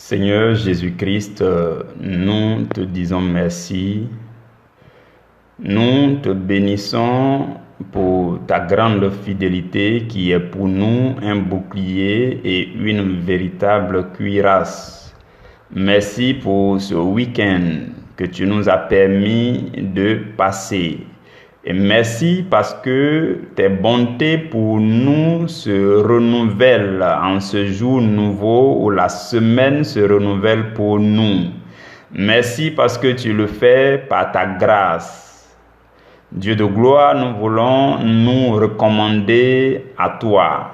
Seigneur Jésus-Christ, nous te disons merci. Nous te bénissons pour ta grande fidélité qui est pour nous un bouclier et une véritable cuirasse. Merci pour ce week-end que tu nous as permis de passer. Et merci parce que tes bontés pour nous se renouvellent en ce jour nouveau où la semaine se renouvelle pour nous. Merci parce que tu le fais par ta grâce. Dieu de gloire, nous voulons nous recommander à toi.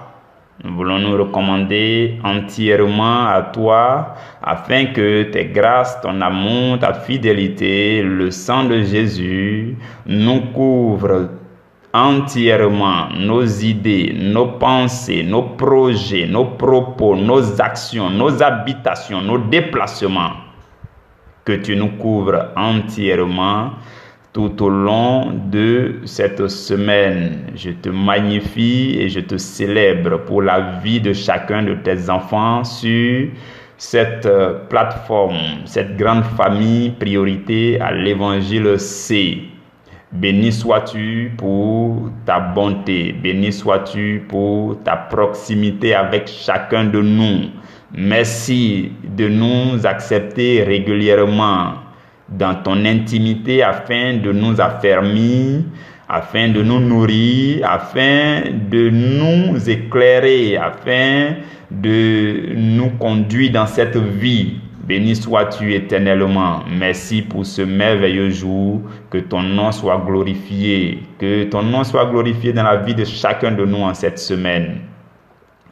Nous voulons nous recommander entièrement à toi afin que tes grâces, ton amour, ta fidélité, le sang de Jésus nous couvrent entièrement nos idées, nos pensées, nos projets, nos propos, nos actions, nos habitations, nos déplacements. Que tu nous couvres entièrement tout au long de cette semaine. Je te magnifie et je te célèbre pour la vie de chacun de tes enfants sur cette plateforme, cette grande famille priorité à l'évangile C. Béni sois-tu pour ta bonté, béni sois-tu pour ta proximité avec chacun de nous. Merci de nous accepter régulièrement dans ton intimité afin de nous affermir, afin de nous nourrir, afin de nous éclairer, afin de nous conduire dans cette vie. Béni sois-tu éternellement. Merci pour ce merveilleux jour. Que ton nom soit glorifié. Que ton nom soit glorifié dans la vie de chacun de nous en cette semaine.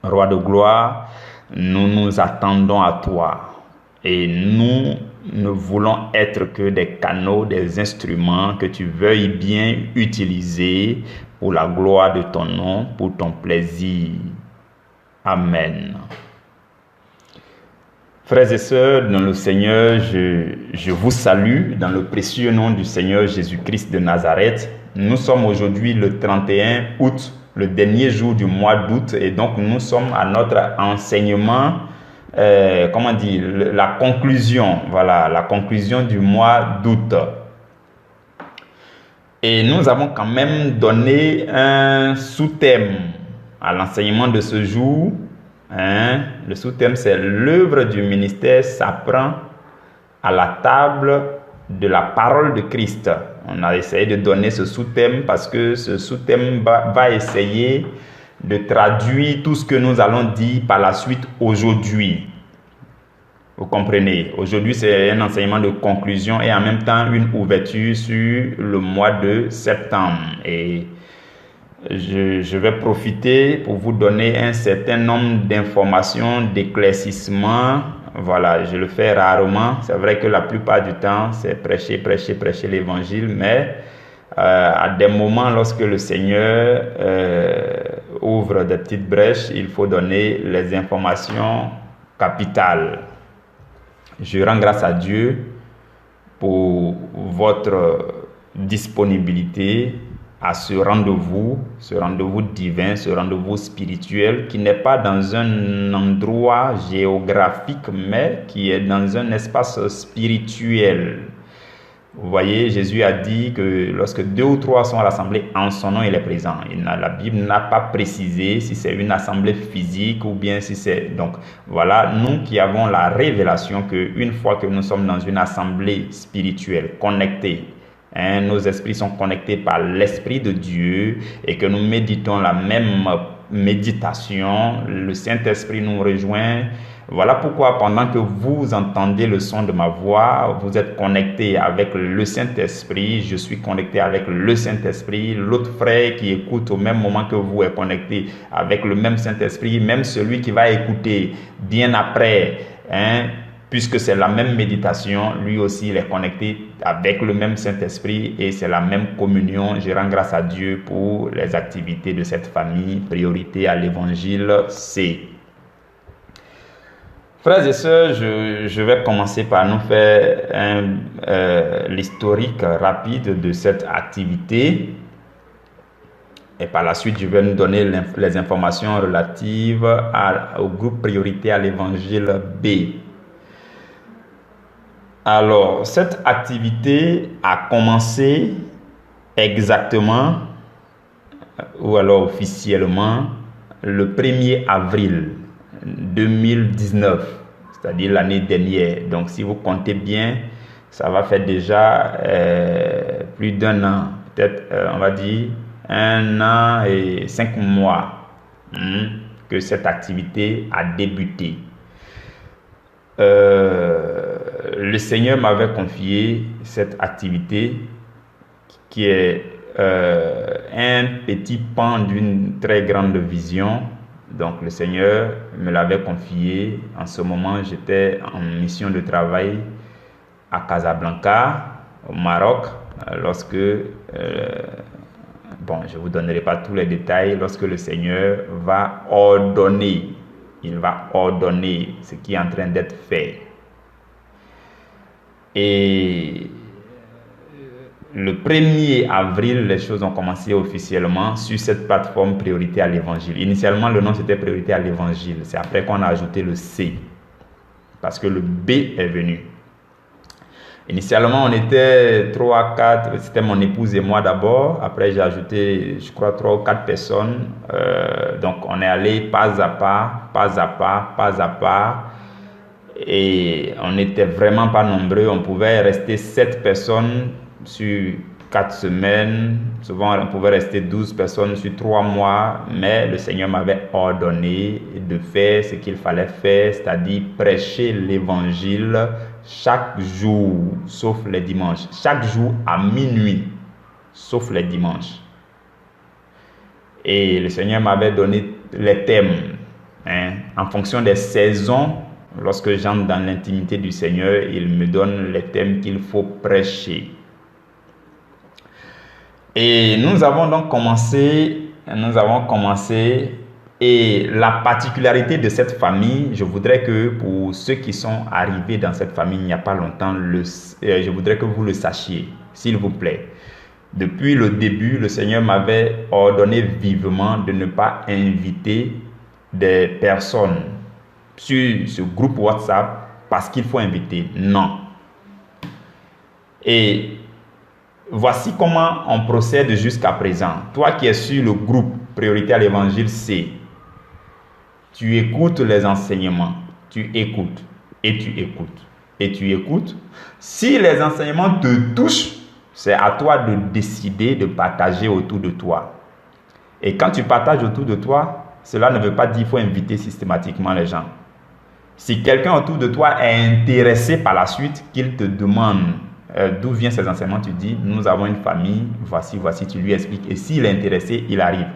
Roi de gloire, nous nous attendons à toi. Et nous ne voulons être que des canaux, des instruments que tu veuilles bien utiliser pour la gloire de ton nom, pour ton plaisir. Amen. Frères et sœurs, dans le Seigneur, je vous salue dans le précieux nom du Seigneur Jésus-Christ de Nazareth. Nous sommes aujourd'hui le 31 août, le dernier jour du mois d'août, et donc nous sommes à notre enseignement. La conclusion, voilà, la conclusion du mois d'août. Et nous avons quand même donné un sous-thème à l'enseignement de ce jour. Le sous-thème, c'est l'œuvre du ministère s'apprend à la table de la parole de Christ. On a essayé de donner ce sous-thème parce que ce sous-thème va essayer de traduire tout ce que nous allons dire par la suite aujourd'hui. Vous comprenez? Aujourd'hui, c'est un enseignement de conclusion et en même temps une ouverture sur le mois de septembre. Et je vais profiter pour vous donner un certain nombre d'informations, d'éclaircissements. Voilà, je le fais rarement. C'est vrai que la plupart du temps, c'est prêcher l'évangile, mais à des moments, lorsque le Seigneur ouvre des petites brèches, il faut donner les informations capitales. Je rends grâce à Dieu pour votre disponibilité à ce rendez-vous divin, ce rendez-vous spirituel qui n'est pas dans un endroit géographique, mais qui est dans un espace spirituel. Vous voyez, Jésus a dit que lorsque 2 ou 3 sont rassemblés en son nom, il est présent. La Bible n'a pas précisé si c'est une assemblée physique ou bien si c'est... Donc voilà, nous qui avons la révélation qu'une fois que nous sommes dans une assemblée spirituelle connectée, nos esprits sont connectés par l'Esprit de Dieu et que nous méditons la même méditation, le Saint-Esprit nous rejoint. Voilà pourquoi pendant que vous entendez le son de ma voix, vous êtes connecté avec le Saint-Esprit, je suis connecté avec le Saint-Esprit, l'autre frère qui écoute au même moment que vous est connecté avec le même Saint-Esprit, même celui qui va écouter bien après, puisque c'est la même méditation, lui aussi il est connecté avec le même Saint-Esprit et c'est la même communion. Je rends grâce à Dieu pour les activités de cette famille, priorité à l'évangile C. Frères et sœurs, je vais commencer par nous faire l'historique rapide de cette activité. Et par la suite, je vais nous donner les informations relatives au groupe priorité à l'évangile B. Alors, cette activité a commencé exactement, ou alors officiellement, le 1er avril 2019, c'est-à-dire l'année dernière. Donc, si vous comptez bien, ça va faire déjà plus d'un an, peut-être, on va dire, 1 an et 5 mois que cette activité a débuté. Le Seigneur m'avait confié cette activité qui est un petit pan d'une très grande vision. Donc le Seigneur me l'avait confié. En ce moment, j'étais en mission de travail à Casablanca, au Maroc, lorsque, bon, je ne vous donnerai pas tous les détails, lorsque le Seigneur va ordonner, il va ordonner ce qui est en train d'être fait. Et le 1er avril, les choses ont commencé officiellement sur cette plateforme Priorité à l'Évangile. Initialement, le nom c'était Priorité à l'Évangile. C'est après qu'on a ajouté le C, parce que le B est venu. Initialement, on était 3, 4, c'était mon épouse et moi d'abord. Après, j'ai ajouté, je crois, 3 ou 4 personnes. Donc, on est allé pas à pas, pas à pas, pas à pas. Et on n'était vraiment pas nombreux. On pouvait rester 7 personnes sur 4 semaines. Souvent, on pouvait rester 12 personnes sur 3 mois. Mais le Seigneur m'avait ordonné de faire ce qu'il fallait faire, c'est-à-dire prêcher l'évangile chaque jour, sauf les dimanches. Chaque jour à minuit, sauf les dimanches. Et le Seigneur m'avait donné les thèmes, en fonction des saisons. Lorsque j'entre dans l'intimité du Seigneur, il me donne les thèmes qu'il faut prêcher. Et nous avons donc commencé, et la particularité de cette famille, je voudrais que pour ceux qui sont arrivés dans cette famille il n'y a pas longtemps, je voudrais que vous le sachiez, s'il vous plaît. Depuis le début, le Seigneur m'avait ordonné vivement de ne pas inviter des personnes sur ce groupe WhatsApp parce qu'il faut inviter. Non. Et voici comment on procède jusqu'à présent. Toi qui es sur le groupe Priorité à l'Évangile C, tu écoutes les enseignements, tu écoutes, et tu écoutes, et tu écoutes. Si les enseignements te touchent, c'est à toi de décider de partager autour de toi. Et quand tu partages autour de toi, cela ne veut pas dire qu'il faut inviter systématiquement les gens. Si quelqu'un autour de toi est intéressé par la suite, qu'il te demande d'où viennent ces enseignements, tu dis, nous avons une famille, voici, tu lui expliques. Et s'il est intéressé, il arrive.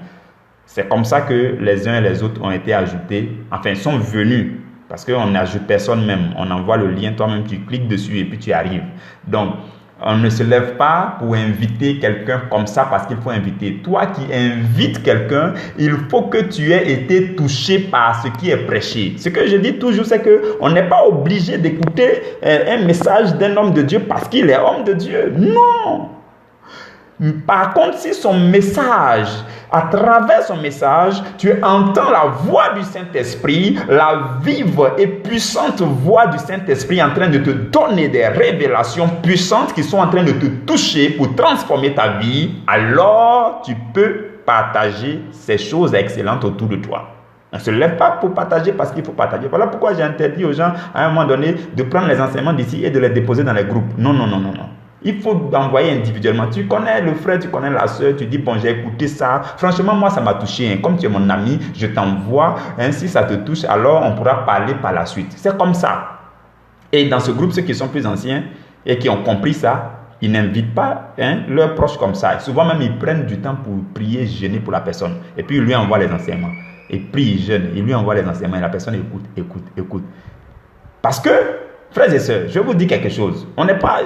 C'est comme ça que les uns et les autres ont été ajoutés, enfin, sont venus. Parce qu'on n'ajoute personne même. On envoie le lien, toi-même, tu cliques dessus et puis tu arrives. Donc, on ne se lève pas pour inviter quelqu'un comme ça parce qu'il faut inviter. Toi qui invites quelqu'un, il faut que tu aies été touché par ce qui est prêché. Ce que je dis toujours, c'est qu'on n'est pas obligé d'écouter un message d'un homme de Dieu parce qu'il est homme de Dieu. Non! Par contre, si son message, à travers son message, tu entends la voix du Saint-Esprit, la vive et puissante voix du Saint-Esprit en train de te donner des révélations puissantes qui sont en train de te toucher pour transformer ta vie, alors tu peux partager ces choses excellentes autour de toi. On ne se lève pas pour partager parce qu'il faut partager. Voilà pourquoi j'ai interdit aux gens à un moment donné de prendre les enseignements d'ici et de les déposer dans les groupes. Non. Il faut envoyer individuellement. Tu connais le frère, tu connais la soeur, tu dis, bon, j'ai écouté ça. Franchement, moi, ça m'a touché. Comme tu es mon ami, je t'envoie. Si ça te touche, alors on pourra parler par la suite. C'est comme ça. Et dans ce groupe, ceux qui sont plus anciens et qui ont compris ça, ils n'invitent pas leurs proches comme ça. Et souvent même, ils prennent du temps pour prier, jeûner pour la personne. Et puis, ils lui envoient les enseignements. Et prie, il jeûne, il lui envoie les enseignements. Et la personne écoute. Parce que, frères et sœurs, je vous dis quelque chose. On n'est pas,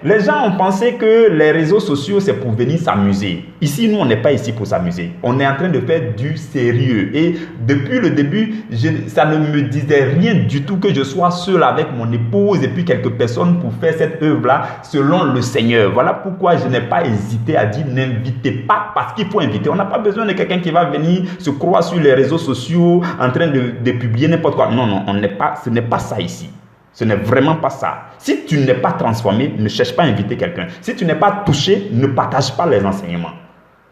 les gens ont pensé que les réseaux sociaux, c'est pour venir s'amuser. Ici, nous, on n'est pas ici pour s'amuser. On est en train de faire du sérieux. Et depuis le début, ça ne me disait rien du tout que je sois seul avec mon épouse et puis quelques personnes pour faire cette œuvre-là selon le Seigneur. Voilà pourquoi je n'ai pas hésité à dire n'invitez pas parce qu'il faut inviter. On n'a pas besoin de quelqu'un qui va venir se croire sur les réseaux sociaux en train de publier n'importe quoi. Non, ce n'est pas ça ici. Ce n'est vraiment pas ça. Si tu n'es pas transformé, ne cherche pas à inviter quelqu'un. Si tu n'es pas touché, ne partage pas les enseignements.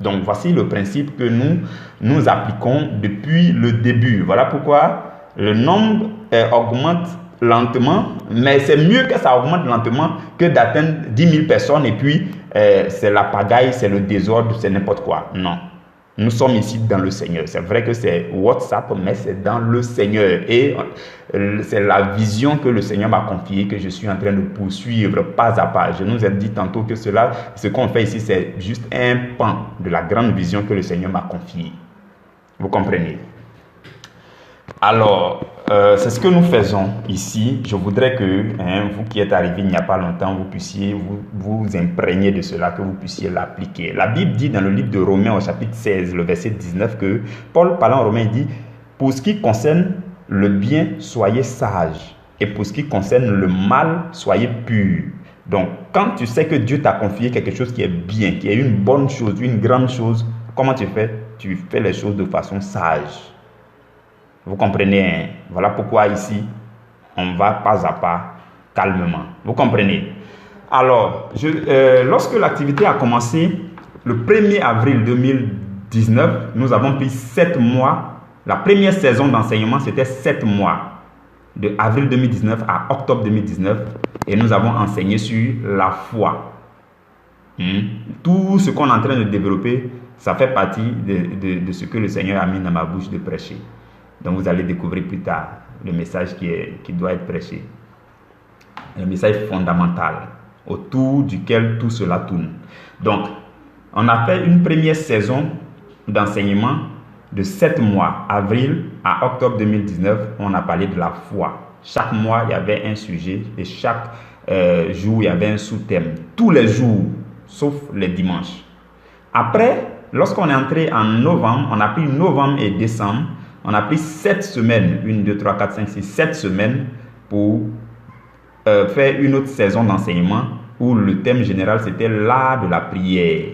Donc, voici le principe que nous appliquons depuis le début. Voilà pourquoi le nombre augmente lentement, mais c'est mieux que ça augmente lentement que d'atteindre 10 000 personnes et puis c'est la pagaille, c'est le désordre, c'est n'importe quoi. Non. Nous sommes ici dans le Seigneur. C'est vrai que c'est WhatsApp, mais c'est dans le Seigneur. Et c'est la vision que le Seigneur m'a confiée, que je suis en train de poursuivre pas à pas. Je nous ai dit tantôt que ce qu'on fait ici, c'est juste un pan de la grande vision que le Seigneur m'a confiée. Vous comprenez? Alors, c'est ce que nous faisons ici. Je voudrais que vous qui êtes arrivés il n'y a pas longtemps, vous puissiez vous imprégner de cela, que vous puissiez l'appliquer. La Bible dit dans le livre de Romains au chapitre 16, le verset 19, que Paul parlant aux Romains dit « Pour ce qui concerne le bien, soyez sages, et pour ce qui concerne le mal, soyez purs. » Donc, quand tu sais que Dieu t'a confié quelque chose qui est bien, qui est une bonne chose, une grande chose, comment tu fais? Tu fais les choses de façon sage. Vous comprenez, hein? Voilà pourquoi ici, on va pas à pas, calmement. Vous comprenez? Alors, lorsque l'activité a commencé, le 1er avril 2019, nous avons pris 7 mois. La première saison d'enseignement, c'était 7 mois. De avril 2019 à octobre 2019. Et nous avons enseigné sur la foi. Tout ce qu'on est en train de développer, ça fait partie de ce que le Seigneur a mis dans ma bouche de prêcher. Donc vous allez découvrir plus tard le message qui doit être prêché. Un message fondamental autour duquel tout cela tourne. Donc, on a fait une première saison d'enseignement de 7 mois, avril à octobre 2019. On a parlé de la foi. Chaque mois, il y avait un sujet et chaque jour, il y avait un sous-thème. Tous les jours, sauf les dimanches. Après, lorsqu'on est entré en novembre, on a pris novembre et décembre. On a pris 7 semaines, 1, 2, 3, 4, 5, 6, 7 semaines pour faire une autre saison d'enseignement où le thème général c'était l'art de la prière.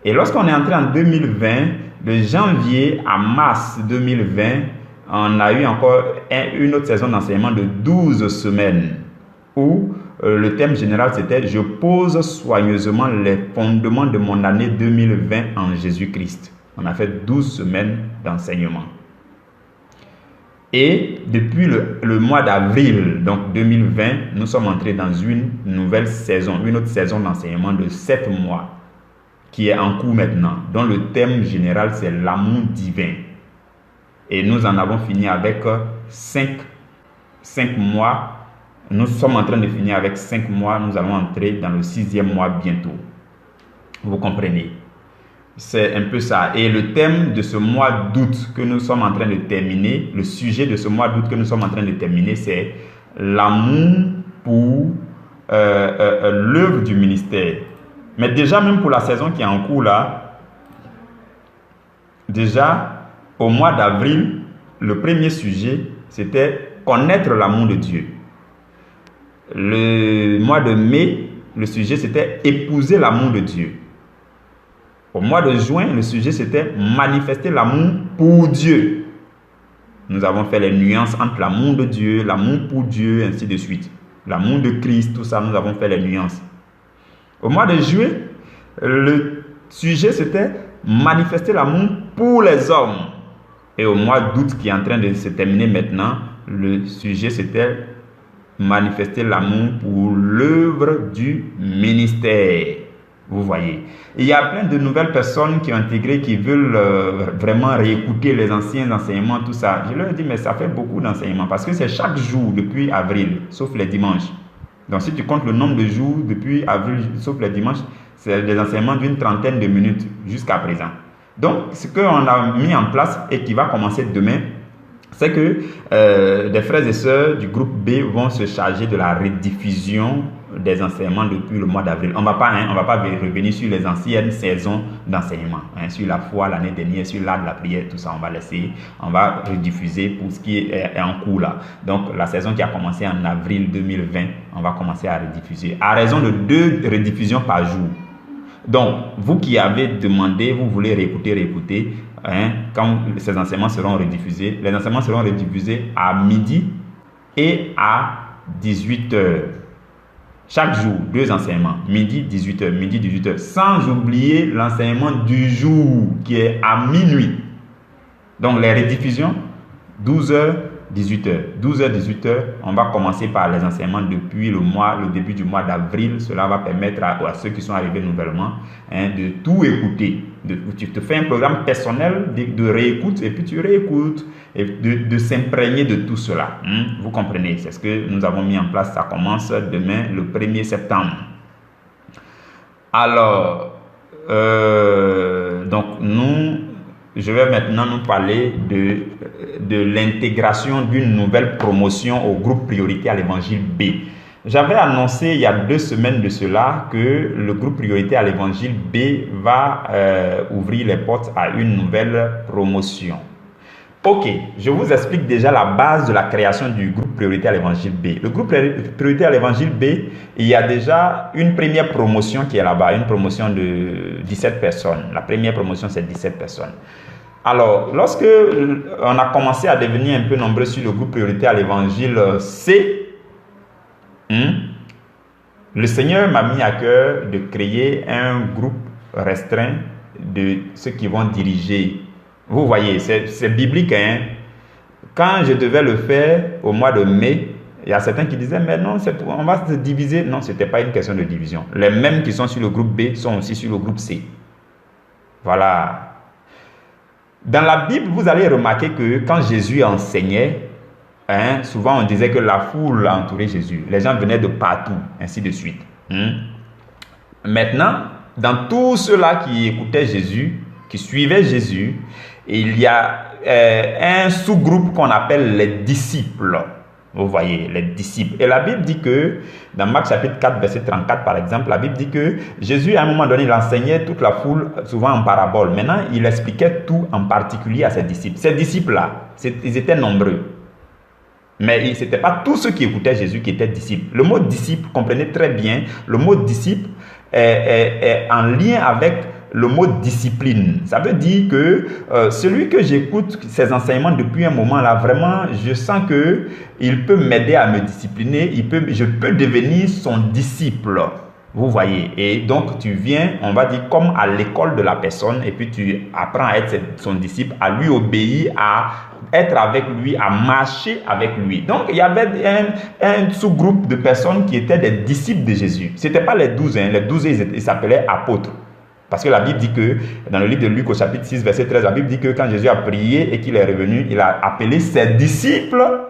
Et lorsqu'on est entré en 2020, de janvier à mars 2020, on a eu encore une autre saison d'enseignement de 12 semaines où le thème général c'était « Je pose soigneusement les fondements de mon année 2020 en Jésus-Christ ». On a fait 12 semaines d'enseignement. Et depuis le mois d'avril, donc 2020, nous sommes entrés dans une nouvelle saison, une autre saison d'enseignement de 7 mois, qui est en cours maintenant, dont le thème général, c'est l'amour divin. Et nous en avons fini avec 5 mois. Nous sommes en train de finir avec 5 mois. Nous allons entrer dans le 6e mois bientôt. Vous comprenez? C'est un peu ça. Et le thème de ce mois d'août que nous sommes en train de terminer, le sujet de ce mois d'août que nous sommes en train de terminer, c'est l'amour pour l'œuvre du ministère. Mais déjà, même pour la saison qui est en cours là, déjà au mois d'avril, le premier sujet, c'était connaître l'amour de Dieu. Le mois de mai, le sujet, c'était épouser l'amour de Dieu. Au mois de juin, le sujet, c'était manifester l'amour pour Dieu. Nous avons fait les nuances entre l'amour de Dieu, l'amour pour Dieu, ainsi de suite. L'amour de Christ, tout ça, nous avons fait les nuances. Au mois de juillet, le sujet, c'était manifester l'amour pour les hommes. Et au mois d'août, qui est en train de se terminer maintenant, le sujet, c'était manifester l'amour pour l'œuvre du ministère. Vous voyez, il y a plein de nouvelles personnes qui ont intégré, qui veulent vraiment réécouter les anciens enseignements, tout ça. Je leur dis, mais ça fait beaucoup d'enseignements parce que c'est chaque jour depuis avril, sauf les dimanches. Donc, si tu comptes le nombre de jours depuis avril, sauf les dimanches, c'est des enseignements d'une trentaine de minutes jusqu'à présent. Donc, ce qu'on a mis en place et qui va commencer demain, c'est que des frères et sœurs du groupe B vont se charger de la rediffusion des enseignements depuis le mois d'avril. On va pas revenir sur les anciennes saisons d'enseignement, sur la foi l'année dernière, sur l'art de la prière, tout ça, on va laisser, on va rediffuser pour ce qui est en cours là. Donc la saison qui a commencé en avril 2020, on va commencer à rediffuser à raison de 2 rediffusions par jour. Donc vous qui avez demandé, vous voulez réécouter, quand ces enseignements seront rediffusés, les enseignements seront rediffusés à midi, et à 18h. Chaque jour, 2 enseignements, midi 18h, midi 18h, sans oublier l'enseignement du jour qui est à minuit. Donc les rediffusions, 12h, 18h. 12h, 18h, on va commencer par les enseignements depuis le début du mois d'avril. Cela va permettre à ceux qui sont arrivés nouvellement de tout écouter. Tu te fais un programme personnel de réécoute et puis tu réécoutes et de s'imprégner de tout cela. Vous comprenez, c'est ce que nous avons mis en place. Ça commence demain, le 1er septembre. Alors, donc je vais maintenant nous parler de l'intégration d'une nouvelle promotion au groupe Priorité à l'Évangile B. J'avais annoncé il y a 2 semaines de cela que le groupe Priorité à l'Évangile B va ouvrir les portes à une nouvelle promotion. Ok, je vous explique déjà la base de la création du groupe Priorité à l'Évangile B. Le groupe Priorité à l'Évangile B, il y a déjà une première promotion qui est là-bas, une promotion de 17 personnes. La première promotion, c'est 17 personnes. Alors, lorsque on a commencé à devenir un peu nombreux sur le groupe Priorité à l'Évangile C, le Seigneur m'a mis à cœur de créer un groupe restreint de ceux qui vont diriger. Vous voyez, c'est biblique. Quand je devais le faire au mois de mai, il y a certains qui disaient, mais non, on va se diviser. Non, ce n'était pas une question de division. Les mêmes qui sont sur le groupe B sont aussi sur le groupe C. Voilà. Dans la Bible, vous allez remarquer que quand Jésus enseignait, souvent on disait que la foule entourait Jésus. Les gens venaient de partout, ainsi de suite. Maintenant, dans tous ceux-là qui écoutaient Jésus, qui suivaient Jésus, il y a un sous-groupe qu'on appelle les disciples. Vous voyez, les disciples. Et la Bible dit que, dans Marc chapitre 4, verset 34 par exemple, la Bible dit que Jésus, à un moment donné, il enseignait toute la foule, souvent en parabole. Maintenant, il expliquait tout en particulier à ses disciples. Ces disciples-là, ils étaient nombreux. Mais ce n'était pas tous ceux qui écoutaient Jésus qui étaient disciples. Le mot disciple, comprenez très bien, le mot disciple est en lien avec le mot discipline. Ça veut dire que celui que j'écoute ses enseignements depuis un moment là, vraiment, je sens que il peut m'aider à me discipliner, je peux devenir son disciple. Vous voyez, et donc tu viens, on va dire, comme à l'école de la personne, et puis tu apprends à être son disciple, à lui obéir, à être avec lui, à marcher avec lui. Donc il y avait un sous-groupe de personnes qui étaient des disciples de Jésus. Ce n'étaient pas les 12, les 12 ils s'appelaient apôtres. Parce que la Bible dit que, dans le livre de Luc au chapitre 6, verset 13, la Bible dit que quand Jésus a prié et qu'il est revenu, il a appelé ses disciples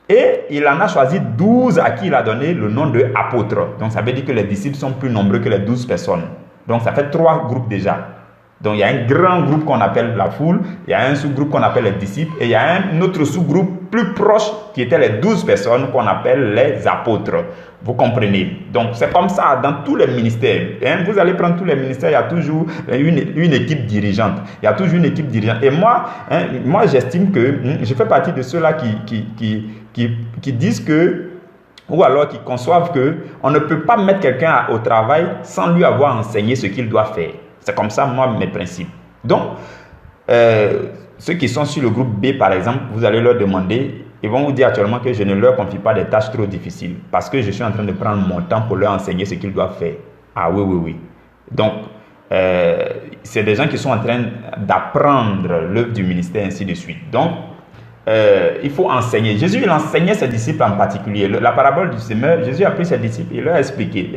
et il en a choisi 12 à qui il a donné le nom de apôtres. Donc ça veut dire que les disciples sont plus nombreux que les 12 personnes. Donc ça fait 3 groupes déjà. Donc il y a un grand groupe qu'on appelle la foule, il y a un sous-groupe qu'on appelle les disciples et il y a un autre sous-groupe plus proche qui était les 12 personnes qu'on appelle les apôtres. Vous comprenez? Donc c'est comme ça dans tous les ministères. Vous allez prendre tous les ministères, il y a toujours une équipe dirigeante. Il y a toujours une équipe dirigeante. Et moi j'estime que je fais partie de ceux-là qui disent que, ou alors qui conçoivent que on ne peut pas mettre quelqu'un au travail sans lui avoir enseigné ce qu'il doit faire. C'est comme ça, moi, mes principes. Donc, ceux qui sont sur le groupe B, par exemple, vous allez leur demander, ils vont vous dire actuellement que je ne leur confie pas des tâches trop difficiles parce que je suis en train de prendre mon temps pour leur enseigner ce qu'ils doivent faire. Ah oui. Donc, c'est des gens qui sont en train d'apprendre l'œuvre du ministère, ainsi de suite. Donc, il faut enseigner. Jésus, il enseignait ses disciples en particulier. La parabole du semeur, Jésus a pris ses disciples et leur a expliqué.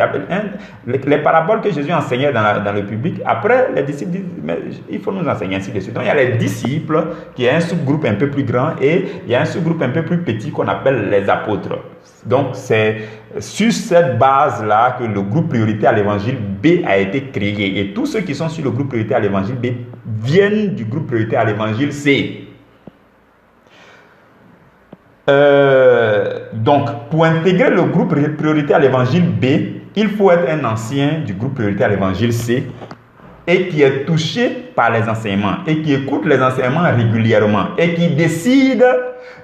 Les paraboles que Jésus enseignait dans le public, après, les disciples disent, mais il faut nous enseigner ainsi de suite. Donc, il y a les disciples, qui est un sous-groupe un peu plus grand, et il y a un sous-groupe un peu plus petit qu'on appelle les apôtres. Donc, c'est sur cette base-là que le groupe Priorité à l'Évangile B a été créé. Et tous ceux qui sont sur le groupe Priorité à l'Évangile B viennent du groupe Priorité à l'Évangile C. Donc, pour intégrer le groupe Priorité à l'Évangile B, il faut être un ancien du groupe Priorité à l'Évangile C et qui est touché par les enseignements et qui écoute les enseignements régulièrement et qui décide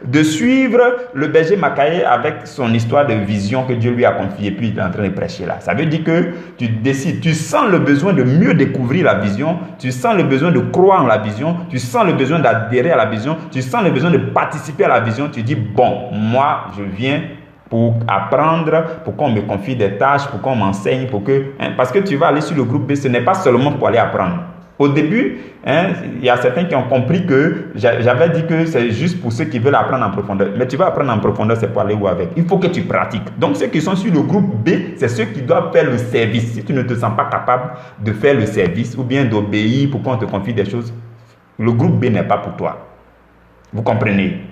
de suivre le berger Makaye avec son histoire de vision que Dieu lui a confiée, puis il est en train de prêcher là. Ça veut dire que tu décides, tu sens le besoin de mieux découvrir la vision, tu sens le besoin de croire en la vision, tu sens le besoin d'adhérer à la vision, tu sens le besoin de participer à la vision. Tu dis, bon, moi, je viens pour apprendre, pour qu'on me confie des tâches, pour qu'on m'enseigne, parce que tu vas aller sur le groupe B, ce n'est pas seulement pour aller apprendre. Au début, il y a certains qui ont compris que j'avais dit que c'est juste pour ceux qui veulent apprendre en profondeur. Mais tu vas apprendre en profondeur, c'est pour aller où avec? Il faut que tu pratiques. Donc ceux qui sont sur le groupe B, c'est ceux qui doivent faire le service. Si tu ne te sens pas capable de faire le service ou bien d'obéir pour qu'on te confie des choses, le groupe B n'est pas pour toi. Vous comprenez?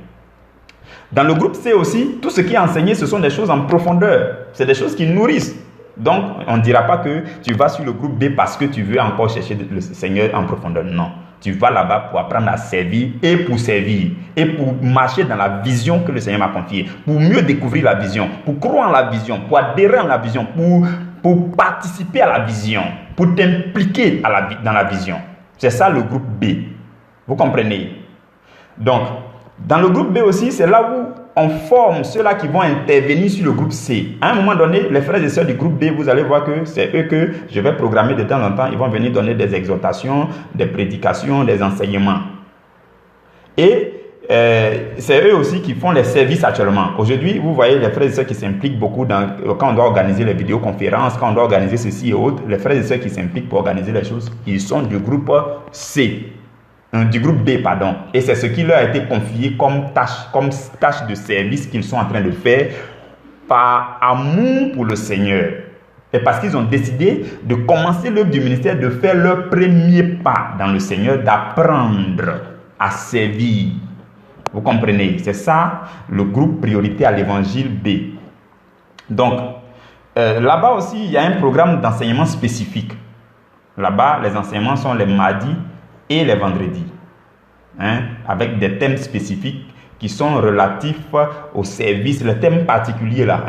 Dans le groupe C aussi, tout ce qui est enseigné, ce sont des choses en profondeur. C'est des choses qui nourrissent. Donc, on ne dira pas que tu vas sur le groupe B parce que tu veux encore chercher le Seigneur en profondeur. Non. Tu vas là-bas pour apprendre à servir et pour marcher dans la vision que le Seigneur m'a confiée, pour mieux découvrir la vision, pour croire en la vision, pour adhérer en la vision, pour participer à la vision, pour t'impliquer dans la vision. C'est ça le groupe B. Vous comprenez? Donc, dans le groupe B aussi, c'est là où on forme ceux-là qui vont intervenir sur le groupe C. À un moment donné, les frères et sœurs du groupe B, vous allez voir que c'est eux que je vais programmer de temps en temps. Ils vont venir donner des exhortations, des prédications, des enseignements. Et c'est eux aussi qui font les services actuellement. Aujourd'hui, vous voyez les frères et sœurs qui s'impliquent beaucoup quand on doit organiser les vidéoconférences, quand on doit organiser ceci et autres. Les frères et sœurs qui s'impliquent pour organiser les choses, ils sont du groupe C. Du groupe B, pardon. Et c'est ce qui leur a été confié comme tâche de service qu'ils sont en train de faire par amour pour le Seigneur. Et parce qu'ils ont décidé de commencer l'œuvre du ministère, de faire leur premier pas dans le Seigneur, d'apprendre à servir. Vous comprenez? C'est ça le groupe priorité à l'évangile B. Donc, là-bas aussi, il y a un programme d'enseignement spécifique. Là-bas, les enseignements sont les mardis et les vendredis, avec des thèmes spécifiques qui sont relatifs au service, les thèmes particuliers là,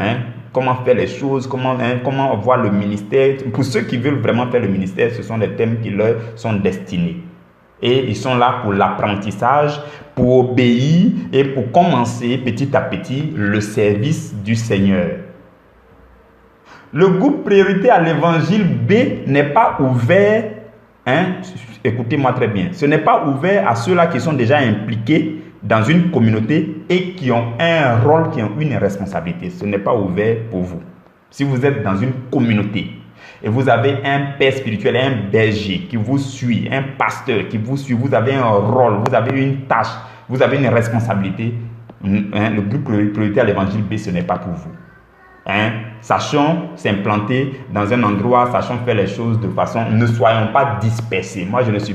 comment faire les choses, comment voir le ministère. Pour ceux qui veulent vraiment faire le ministère, ce sont des thèmes qui leur sont destinés. Et ils sont là pour l'apprentissage, pour obéir et pour commencer petit à petit le service du Seigneur. Le groupe priorité à l'évangile B n'est pas ouvert. Écoutez-moi très bien. Ce n'est pas ouvert à ceux-là qui sont déjà impliqués dans une communauté et qui ont un rôle, qui ont une responsabilité. Ce n'est pas ouvert pour vous. Si vous êtes dans une communauté et vous avez un père spirituel, un berger qui vous suit, un pasteur qui vous suit, vous avez un rôle, vous avez une tâche, vous avez une responsabilité, le groupe priorité à l'évangile B, ce n'est pas pour vous. Sachons s'implanter dans un endroit, sachons faire les choses de façon, ne soyons pas dispersés. Moi, je ne fais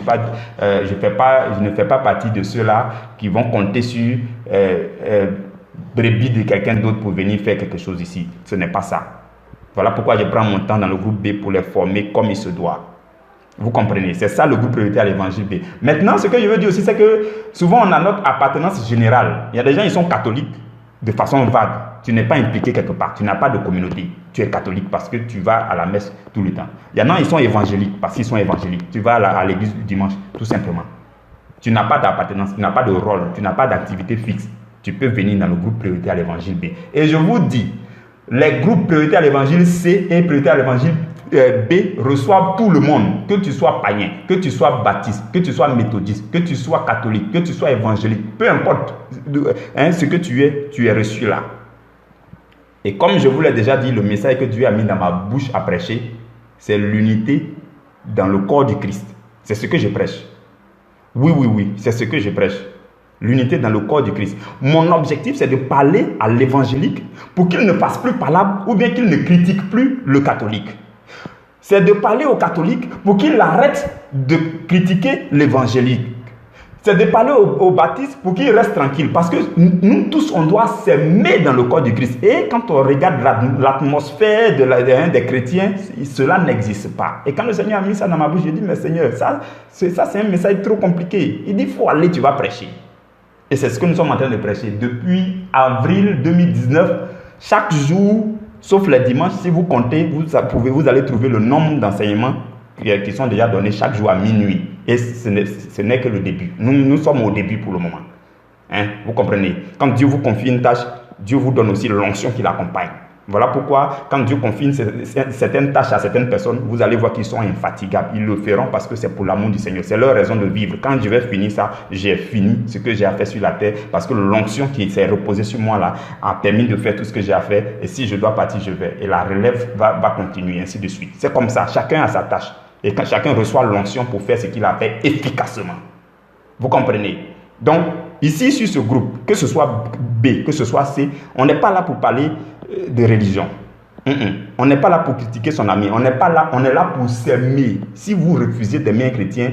pas partie de ceux-là qui vont compter sur brebis de quelqu'un d'autre pour venir faire quelque chose ici. Ce n'est pas ça. Voilà pourquoi je prends mon temps dans le groupe B pour les former comme il se doit. Vous comprenez? C'est ça le groupe priorité à l'évangile B. Maintenant, ce que je veux dire aussi, c'est que souvent on a notre appartenance générale. Il y a des gens qui sont catholiques de façon vague. Tu n'es pas impliqué quelque part, tu n'as pas de communauté. Tu es catholique parce que tu vas à la messe tout le temps. Il y en a, ils sont évangéliques parce qu'ils sont évangéliques. Tu vas à l'église du dimanche, tout simplement. Tu n'as pas d'appartenance, tu n'as pas de rôle, tu n'as pas d'activité fixe. Tu peux venir dans le groupe priorité à l'évangile B. Et je vous dis, les groupes priorité à l'évangile C et priorité à l'évangile B reçoivent tout le monde. Que tu sois païen, que tu sois baptiste, que tu sois méthodiste, que tu sois catholique, que tu sois évangélique. Peu importe ce que tu es reçu là. Et comme je vous l'ai déjà dit, le message que Dieu a mis dans ma bouche à prêcher, c'est l'unité dans le corps du Christ. C'est ce que je prêche. Oui, c'est ce que je prêche. L'unité dans le corps du Christ. Mon objectif, c'est de parler à l'évangélique pour qu'il ne fasse plus parlable ou bien qu'il ne critique plus le catholique. C'est de parler au catholique pour qu'il arrête de critiquer l'évangélique. C'est de parler aux baptistes pour qu'ils restent tranquilles. Parce que nous tous, on doit s'aimer dans le corps du Christ. Et quand on regarde l'atmosphère des chrétiens, cela n'existe pas. Et quand le Seigneur a mis ça dans ma bouche, j'ai dit, mais Seigneur, ça c'est un message trop compliqué. Il dit, il faut aller, tu vas prêcher. Et c'est ce que nous sommes en train de prêcher. Depuis avril 2019, chaque jour, sauf les dimanches, si vous comptez, vous allez trouver le nombre d'enseignements qui sont déjà donnés chaque jour à minuit. Et ce n'est que le début. Nous sommes au début pour le moment. Hein? Vous comprenez? Quand Dieu vous confie une tâche, Dieu vous donne aussi l'onction qui l'accompagne. Voilà pourquoi, quand Dieu confie certaines tâches à certaines personnes, vous allez voir qu'ils sont infatigables. Ils le feront parce que c'est pour l'amour du Seigneur. C'est leur raison de vivre. Quand je vais finir ça, j'ai fini ce que j'ai à faire sur la terre parce que l'onction qui s'est reposée sur moi là a permis de faire tout ce que j'ai à faire. Et si je dois partir, je vais. Et la relève va continuer, ainsi de suite. C'est comme ça. Chacun a sa tâche. Et quand chacun reçoit l'onction pour faire ce qu'il a fait efficacement. Vous comprenez? Donc, ici, sur ce groupe, que ce soit B, que ce soit C, on n'est pas là pour parler de religion. On n'est pas là pour critiquer son ami. On n'est pas là, on est là pour s'aimer. Si vous refusez d'aimer un chrétien,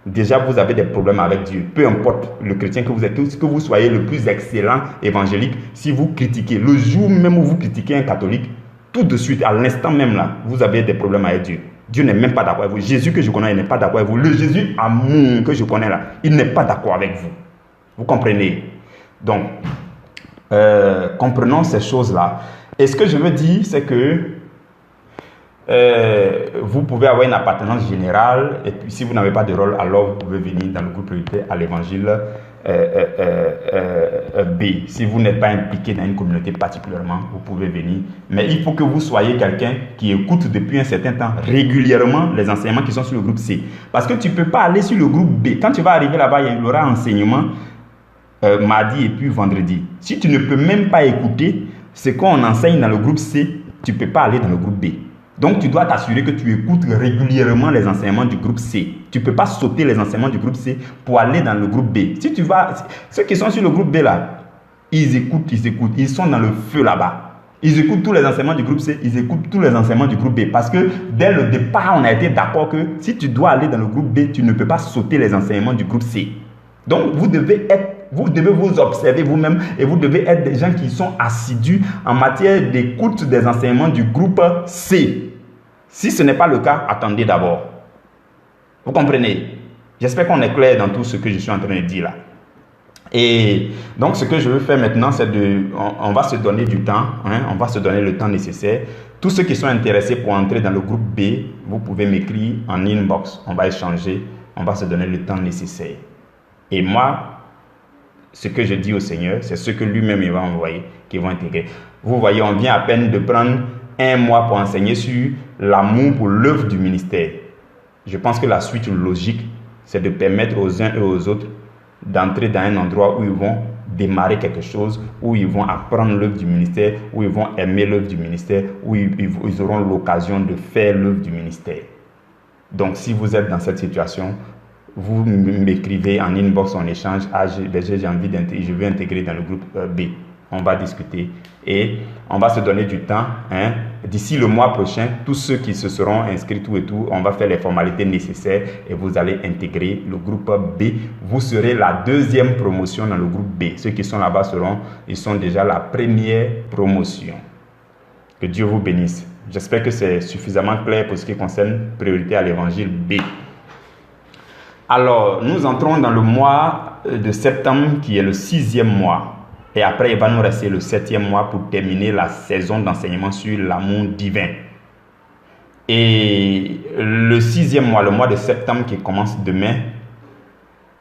déjà vous avez des problèmes avec Dieu. Peu importe le chrétien que vous êtes, que vous soyez le plus excellent évangélique, si vous critiquez, le jour même où vous critiquez un catholique, tout de suite, à l'instant même là, vous avez des problèmes avec Dieu. Dieu n'est même pas d'accord avec vous. Jésus que je connais, il n'est pas d'accord avec vous. Le Jésus amour que je connais là, il n'est pas d'accord avec vous. Vous comprenez? Donc, comprenons ces choses-là. Et ce que je veux dire, c'est que vous pouvez avoir une appartenance générale, et puis si vous n'avez pas de rôle, alors vous pouvez venir dans le groupe prioritaire à l'évangile B. Si vous n'êtes pas impliqué dans une communauté particulièrement, vous pouvez venir. Mais il faut que vous soyez quelqu'un qui écoute depuis un certain temps régulièrement les enseignements qui sont sur le groupe C. Parce que tu ne peux pas aller sur le groupe B. Quand tu vas arriver là-bas, il y aura enseignement mardi et puis vendredi. Si tu ne peux même pas écouter ce qu'on enseigne dans le groupe C, tu ne peux pas aller dans le groupe B. Donc, tu dois t'assurer que tu écoutes régulièrement les enseignements du groupe C. Tu ne peux pas sauter les enseignements du groupe C pour aller dans le groupe B. Si tu vas, ceux qui sont sur le groupe B là, ils écoutent, ils sont dans le feu là-bas. Ils écoutent tous les enseignements du groupe C, ils écoutent tous les enseignements du groupe B. Parce que dès le départ, on a été d'accord que si tu dois aller dans le groupe B, tu ne peux pas sauter les enseignements du groupe C. Donc, vous devez vous observer vous-même et vous devez être des gens qui sont assidus en matière d'écoute des enseignements du groupe C. Si ce n'est pas le cas, attendez d'abord. Vous comprenez? J'espère qu'on est clair dans tout ce que je suis en train de dire là. Et donc, ce que je veux faire maintenant, c'est on va se donner du temps, hein, on va se donner le temps nécessaire. Tous ceux qui sont intéressés pour entrer dans le groupe B, vous pouvez m'écrire en inbox. On va échanger, on va se donner le temps nécessaire. Et moi, ce que je dis au Seigneur, c'est ce que lui-même il va envoyer, qui vont intégrer. Vous voyez, on vient à peine de prendre 1 mois pour enseigner sur l'amour pour l'œuvre du ministère. Je pense que la suite logique, c'est de permettre aux uns et aux autres d'entrer dans un endroit où ils vont démarrer quelque chose, où ils vont apprendre l'œuvre du ministère, où ils vont aimer l'œuvre du ministère, où ils auront l'occasion de faire l'œuvre du ministère. Donc, si vous êtes dans cette situation, vous m'écrivez en inbox, en échange, j'ai envie d'intégrer, je veux intégrer dans le groupe B. On va discuter et on va se donner du temps. Hein. D'ici le mois prochain, tous ceux qui se seront inscrits, tout et tout, on va faire les formalités nécessaires et vous allez intégrer le groupe B. Vous serez la 2e promotion dans le groupe B. Ceux qui sont là-bas ils sont déjà la 1re promotion. Que Dieu vous bénisse. J'espère que c'est suffisamment clair pour ce qui concerne priorité à l'évangile B. Alors, nous entrons dans le mois de septembre qui est le 6e mois. Et après, il va nous rester le 7e mois pour terminer la saison d'enseignement sur l'amour divin. Et le 6e mois, le mois de septembre qui commence demain,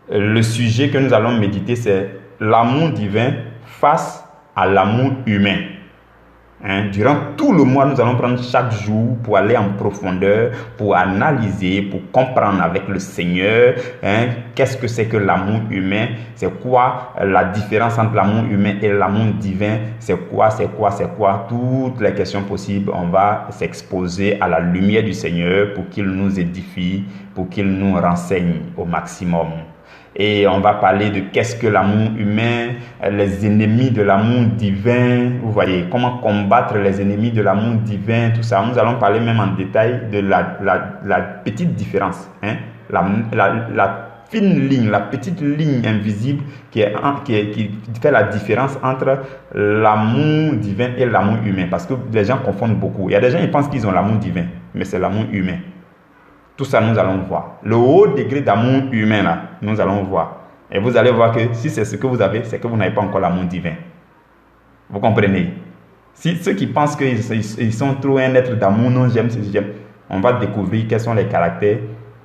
le sujet que nous allons méditer, c'est l'amour divin face à l'amour humain. Hein? Durant tout le mois, nous allons prendre chaque jour pour aller en profondeur, pour analyser, pour comprendre avec le Seigneur, hein, qu'est-ce que c'est que l'amour humain, c'est quoi la différence entre l'amour humain et l'amour divin, c'est quoi, toutes les questions possibles, on va s'exposer à la lumière du Seigneur pour qu'il nous édifie, pour qu'il nous renseigne au maximum. Et on va parler de qu'est-ce que l'amour humain, les ennemis de l'amour divin, vous voyez, comment combattre les ennemis de l'amour divin, tout ça. Nous allons parler même en détail de la petite différence, hein, la fine ligne, la petite ligne invisible qui fait la différence entre l'amour divin et l'amour humain. Parce que les gens confondent beaucoup. Il y a des gens qui pensent qu'ils ont l'amour divin, mais c'est l'amour humain. Tout ça, nous allons voir. Le haut degré d'amour humain, là, nous allons voir. Et vous allez voir que si c'est ce que vous avez, c'est que vous n'avez pas encore l'amour divin. Vous comprenez? Si ceux qui pensent qu'ils sont trop un être d'amour, non, j'aime, on va découvrir quels sont les caractères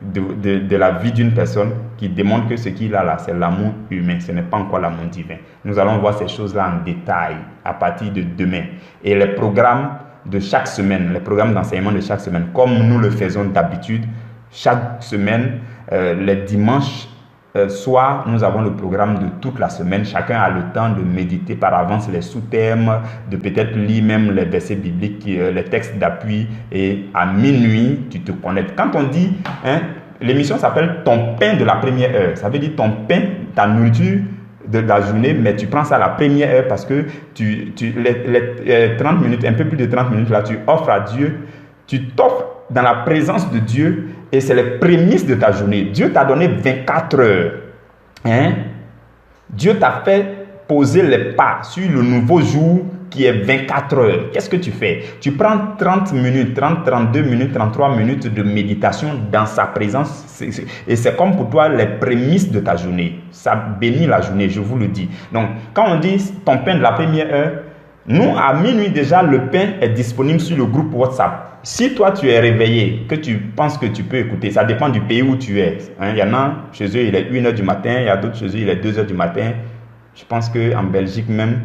de la vie d'une personne qui démontre que ce qu'il a là, c'est l'amour humain, ce n'est pas encore l'amour divin. Nous allons voir ces choses-là en détail à partir de demain. Et les programmes de chaque semaine, les programmes d'enseignement de chaque semaine, comme nous le faisons d'habitude, chaque semaine, les dimanches soir, nous avons le programme de toute la semaine. Chacun a le temps de méditer par avance les sous-thèmes, de peut-être lire même les versets bibliques, les textes d'appui. Et à minuit, tu te connectes. Quand on dit, l'émission s'appelle ton pain de la première heure. Ça veut dire ton pain, ta nourriture de la journée, mais tu prends ça à la première heure parce que les 30 minutes, un peu plus de 30 minutes là, tu offres à Dieu, tu t'offres dans la présence de Dieu et c'est les prémices de ta journée. Dieu t'a donné 24 heures. Dieu t'a fait poser les pas sur le nouveau jour qui est 24 heures. Qu'est-ce que tu fais? Tu prends 30 minutes, 30, 32 minutes, 33 minutes de méditation dans sa présence et c'est comme pour toi les prémices de ta journée. Ça bénit la journée, je vous le dis. Donc, quand on dit ton pain de la première heure, nous, à minuit déjà, le pain est disponible sur le groupe WhatsApp. Si toi, tu es réveillé, que tu penses que tu peux écouter, ça dépend du pays où tu es. Il y en a, chez eux, il est 1h du matin, il y a d'autres chez eux, il est 2h du matin. Je pense qu'en Belgique même,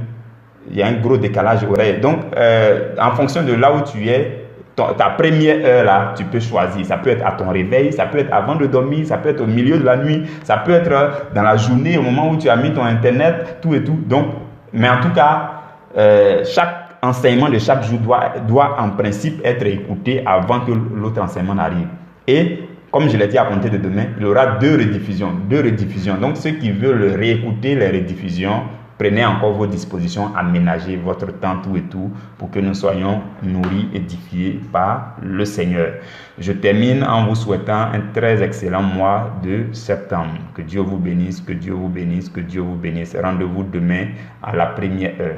il y a un gros décalage horaire. Donc, en fonction de là où tu es, ta première heure là, tu peux choisir. Ça peut être à ton réveil, ça peut être avant de dormir, ça peut être au milieu de la nuit, ça peut être dans la journée, au moment où tu as mis ton internet, tout et tout. Donc, mais en tout cas, chaque enseignement de chaque jour doit en principe être écouté avant que l'autre enseignement n'arrive. Et comme je l'ai dit à compter de demain, il y aura deux rediffusions. Donc ceux qui veulent réécouter les rediffusions, prenez encore vos dispositions, aménagez votre temps, tout et tout, pour que nous soyons nourris, édifiés par le Seigneur. Je termine en vous souhaitant un très excellent mois de septembre. Que Dieu vous bénisse, que Dieu vous bénisse, que Dieu vous bénisse. Rendez-vous demain à la première heure.